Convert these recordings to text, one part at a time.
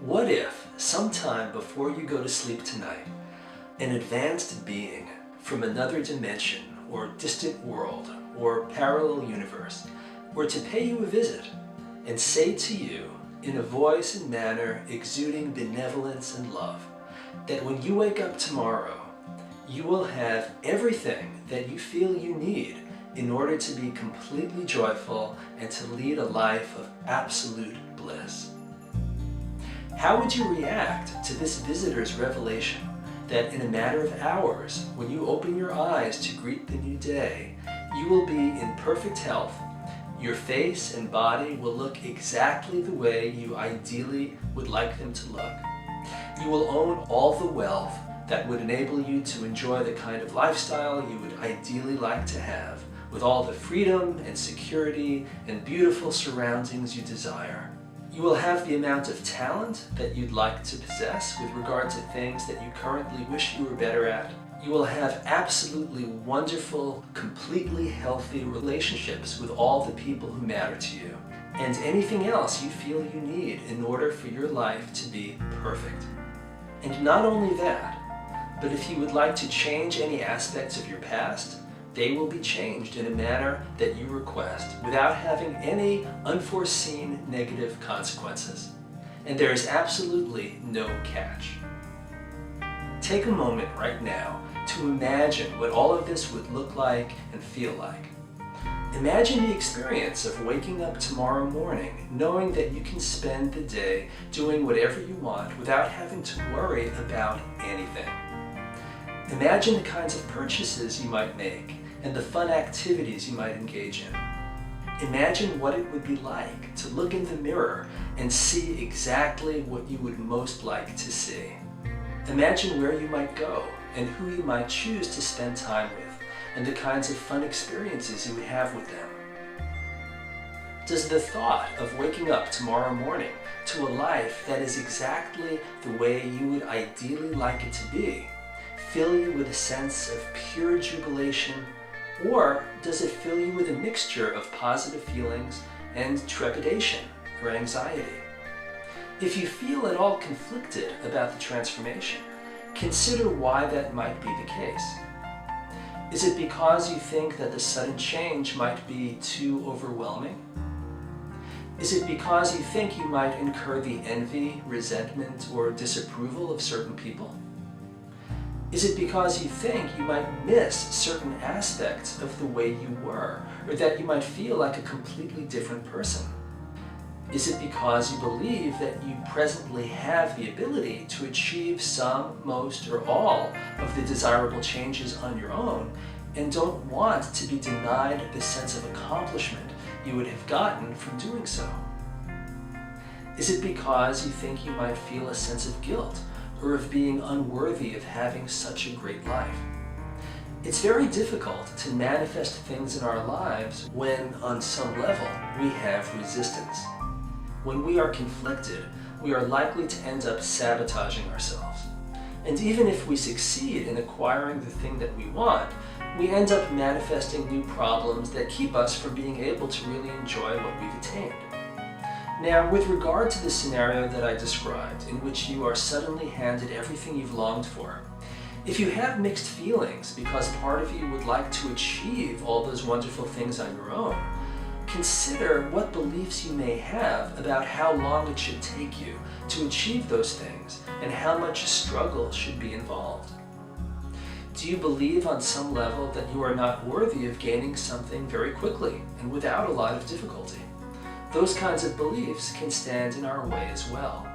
What if, sometime before you go to sleep tonight, an advanced being from another dimension or distant world or parallel universe were to pay you a visit and say to you, in a voice and manner exuding benevolence and love, that when you wake up tomorrow, you will have everything that you feel you need in order to be completely joyful and to lead a life of absolute bliss? How would you react to this visitor's revelation that in a matter of hours, when you open your eyes to greet the new day, you will be in perfect health, your face and body will look exactly the way you ideally would like them to look. You will own all the wealth that would enable you to enjoy the kind of lifestyle you would ideally like to have, with all the freedom and security and beautiful surroundings you desire. You will have the amount of talent that you'd like to possess with regard to things that you currently wish you were better at. You will have absolutely wonderful, completely healthy relationships with all the people who matter to you, and anything else you feel you need in order for your life to be perfect. And not only that, but if you would like to change any aspects of your past, they will be changed in a manner that you request without having any unforeseen negative consequences. And there is absolutely no catch. Take a moment right now to imagine what all of this would look like and feel like. Imagine the experience of waking up tomorrow morning knowing that you can spend the day doing whatever you want without having to worry about anything. Imagine the kinds of purchases you might make and the fun activities you might engage in. Imagine what it would be like to look in the mirror and see exactly what you would most like to see. Imagine where you might go and who you might choose to spend time with and the kinds of fun experiences you would have with them. Does the thought of waking up tomorrow morning to a life that is exactly the way you would ideally like it to be fill you with a sense of pure jubilation, or does it fill you with a mixture of positive feelings and trepidation or anxiety? If you feel at all conflicted about the transformation, consider why that might be the case. Is it because you think that the sudden change might be too overwhelming? Is it because you think you might incur the envy, resentment, or disapproval of certain people? Is it because you think you might miss certain aspects of the way you were, or that you might feel like a completely different person? Is it because you believe that you presently have the ability to achieve some, most, or all of the desirable changes on your own, and don't want to be denied the sense of accomplishment you would have gotten from doing so? Is it because you think you might feel a sense of guilt or of being unworthy of having such a great life? It's very difficult to manifest things in our lives when, on some level, we have resistance. When we are conflicted, we are likely to end up sabotaging ourselves. And even if we succeed in acquiring the thing that we want, we end up manifesting new problems that keep us from being able to really enjoy what we've attained. Now, with regard to the scenario that I described, in which you are suddenly handed everything you've longed for, if you have mixed feelings because part of you would like to achieve all those wonderful things on your own, consider what beliefs you may have about how long it should take you to achieve those things and how much struggle should be involved. Do you believe on some level that you are not worthy of gaining something very quickly and without a lot of difficulty? Those kinds of beliefs can stand in our way as well.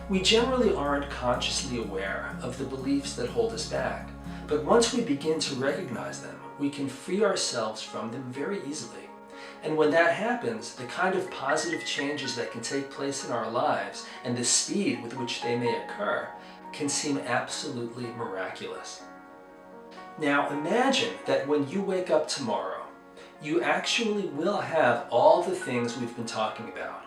We generally aren't consciously aware of the beliefs that hold us back, but once we begin to recognize them, we can free ourselves from them very easily. And when that happens, the kind of positive changes that can take place in our lives and the speed with which they may occur can seem absolutely miraculous. Now imagine that when you wake up tomorrow, you actually will have all the things we've been talking about.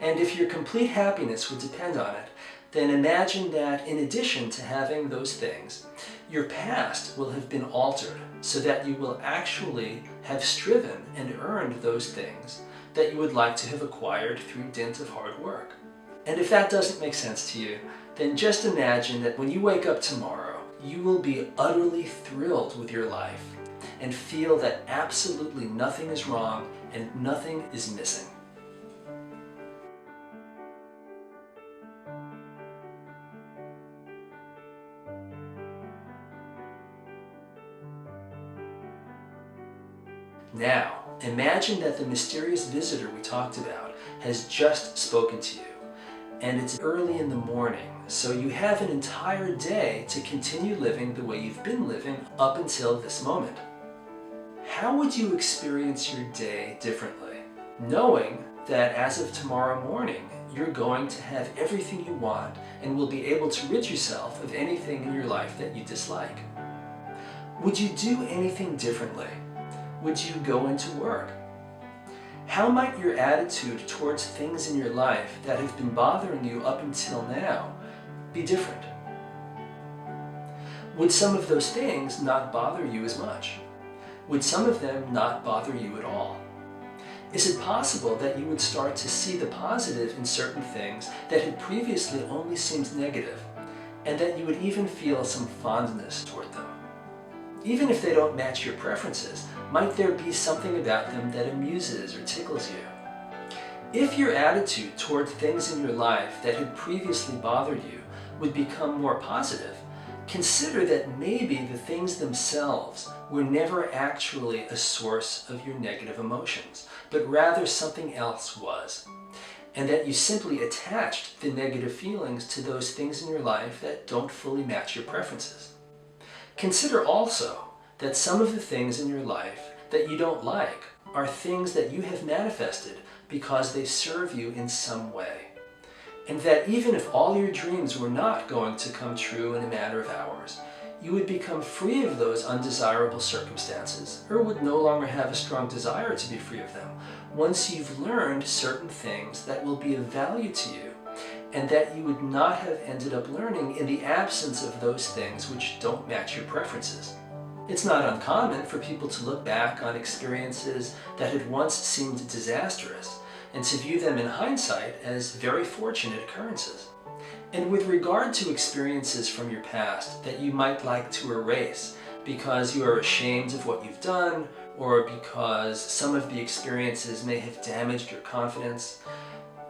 And if your complete happiness would depend on it, then imagine that in addition to having those things, your past will have been altered so that you will actually have striven and earned those things that you would like to have acquired through dint of hard work. And if that doesn't make sense to you, then just imagine that when you wake up tomorrow, you will be utterly thrilled with your life and feel that absolutely nothing is wrong and nothing is missing. Now, imagine that the mysterious visitor we talked about has just spoken to you, and it's early in the morning, so you have an entire day to continue living the way you've been living up until this moment. How would you experience your day differently, knowing that as of tomorrow morning, you're going to have everything you want and will be able to rid yourself of anything in your life that you dislike? Would you do anything differently? Would you go into work? How might your attitude towards things in your life that have been bothering you up until now be different? Would some of those things not bother you as much? Would some of them not bother you at all? Is it possible that you would start to see the positive in certain things that had previously only seemed negative, and that you would even feel some fondness toward them? Even if they don't match your preferences, might there be something about them that amuses or tickles you? If your attitude toward things in your life that had previously bothered you would become more positive, consider that maybe the things themselves were never actually a source of your negative emotions, but rather something else was, and that you simply attached the negative feelings to those things in your life that don't fully match your preferences. Consider also that some of the things in your life that you don't like are things that you have manifested because they serve you in some way. And that even if all your dreams were not going to come true in a matter of hours, you would become free of those undesirable circumstances, or would no longer have a strong desire to be free of them, once you've learned certain things that will be of value to you, and that you would not have ended up learning in the absence of those things which don't match your preferences. It's not uncommon for people to look back on experiences that had once seemed disastrous and to view them in hindsight as very fortunate occurrences. And with regard to experiences from your past that you might like to erase because you are ashamed of what you've done, or because some of the experiences may have damaged your confidence,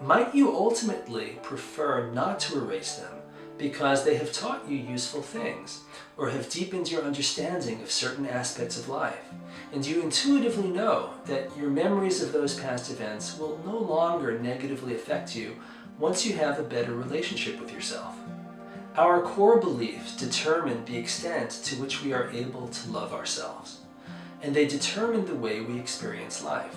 might you ultimately prefer not to erase them because they have taught you useful things, or have deepened your understanding of certain aspects of life, and you intuitively know that your memories of those past events will no longer negatively affect you once you have a better relationship with yourself? Our core beliefs determine the extent to which we are able to love ourselves, and they determine the way we experience life.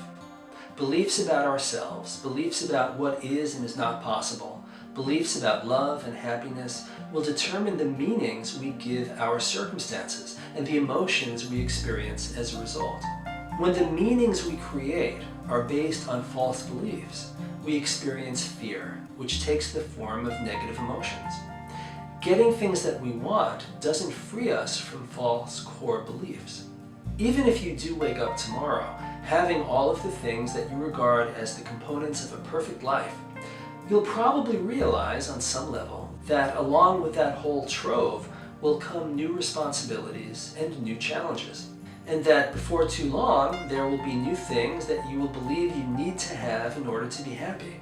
Beliefs about ourselves, beliefs about what is and is not possible, beliefs about love and happiness will determine the meanings we give our circumstances and the emotions we experience as a result. When the meanings we create are based on false beliefs, we experience fear, which takes the form of negative emotions. Getting things that we want doesn't free us from false core beliefs. Even if you do wake up tomorrow having all of the things that you regard as the components of a perfect life, you'll probably realize on some level that along with that whole trove will come new responsibilities and new challenges, and that before too long there will be new things that you will believe you need to have in order to be happy.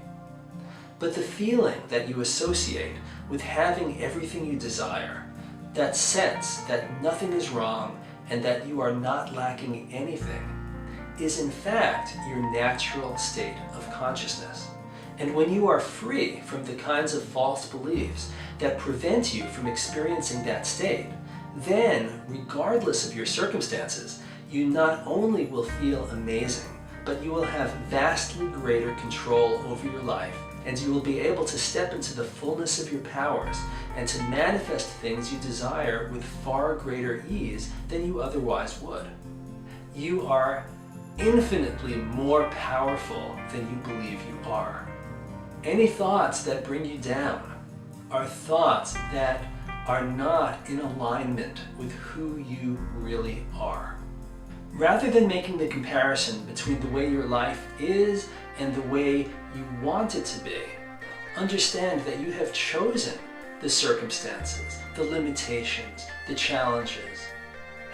But the feeling that you associate with having everything you desire, that sense that nothing is wrong and that you are not lacking anything, is in fact your natural state of consciousness. And when you are free from the kinds of false beliefs that prevent you from experiencing that state, then, regardless of your circumstances, you not only will feel amazing, but you will have vastly greater control over your life, and you will be able to step into the fullness of your powers and to manifest things you desire with far greater ease than you otherwise would. You are infinitely more powerful than you believe you are. Any thoughts that bring you down are thoughts that are not in alignment with who you really are. Rather than making the comparison between the way your life is and the way you want it to be, Understand that you have chosen the circumstances, the limitations, the challenges.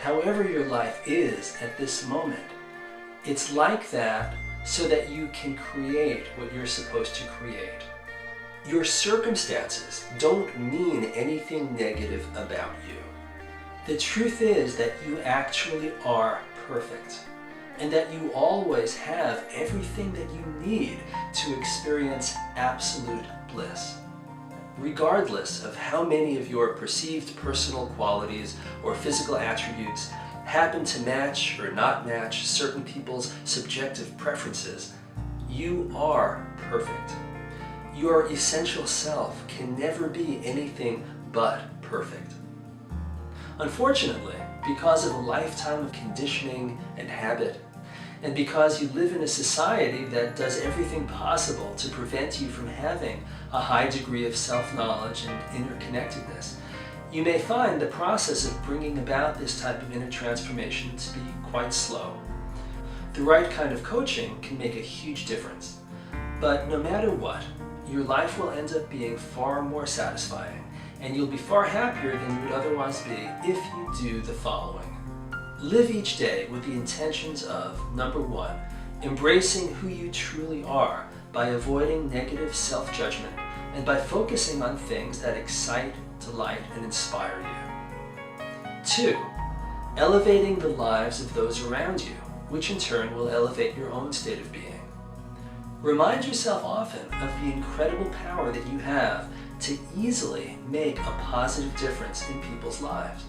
However your life is at this moment, it's like that so that you can create what you're supposed to create. Your circumstances don't mean anything negative about you. The truth is that you actually are perfect, and that you always have everything that you need to experience absolute bliss. Regardless of how many of your perceived personal qualities or physical attributes happen to match or not match certain people's subjective preferences, you are perfect. Your essential self can never be anything but perfect. Unfortunately, because of a lifetime of conditioning and habit, and because you live in a society that does everything possible to prevent you from having a high degree of self-knowledge and interconnectedness, you may find the process of bringing about this type of inner transformation to be quite slow. The right kind of coaching can make a huge difference, but no matter what, your life will end up being far more satisfying, and you'll be far happier than you would otherwise be if you do the following. Live each day with the intentions of, number one, embracing who you truly are by avoiding negative self-judgment and by focusing on things that excite, delight, and inspire you. 2. Elevating the lives of those around you, which in turn will elevate your own state of being. Remind yourself often of the incredible power that you have to easily make a positive difference in people's lives.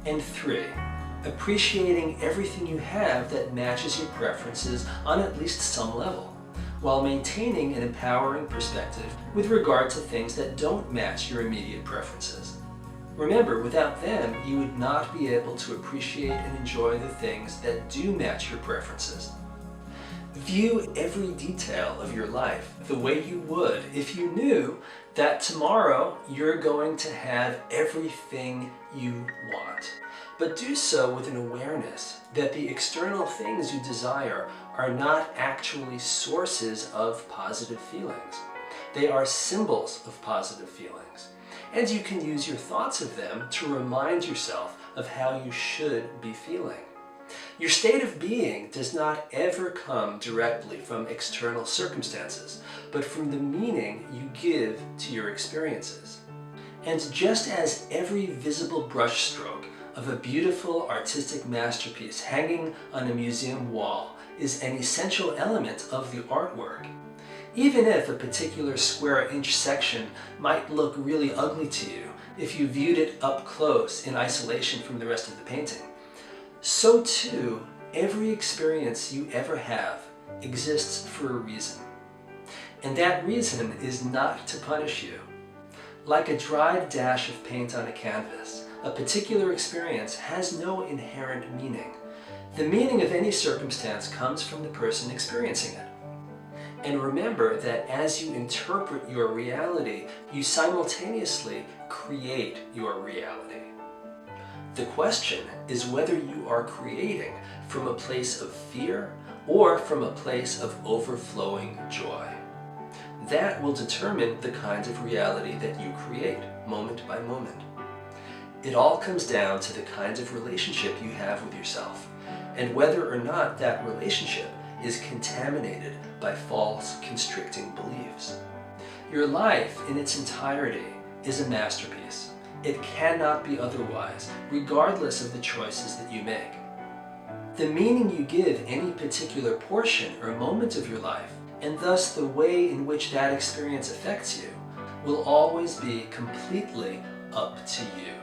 And 3. Appreciating everything you have that matches your preferences on at least some level, while maintaining an empowering perspective with regard to things that don't match your immediate preferences. Remember, without them, you would not be able to appreciate and enjoy the things that do match your preferences. View every detail of your life the way you would if you knew that tomorrow you're going to have everything you want. But do so with an awareness that the external things you desire are not actually sources of positive feelings. They are symbols of positive feelings. And you can use your thoughts of them to remind yourself of how you should be feeling. Your state of being does not ever come directly from external circumstances, but from the meaning you give to your experiences. And just as every visible brushstroke of a beautiful artistic masterpiece hanging on a museum wall is an essential element of the artwork, even if a particular square-inch section might look really ugly to you if you viewed it up close in isolation from the rest of the painting, so too, every experience you ever have exists for a reason. And that reason is not to punish you. Like a dried dash of paint on a canvas, a particular experience has no inherent meaning. The meaning of any circumstance comes from the person experiencing it. And remember that as you interpret your reality, you simultaneously create your reality. The question is whether you are creating from a place of fear or from a place of overflowing joy. That will determine the kind of reality that you create, moment by moment. It all comes down to the kind of relationship you have with yourself, and whether or not that relationship is contaminated by false, constricting beliefs. Your life in its entirety is a masterpiece. It cannot be otherwise, regardless of the choices that you make. The meaning you give any particular portion or moment of your life, and thus the way in which that experience affects you, will always be completely up to you.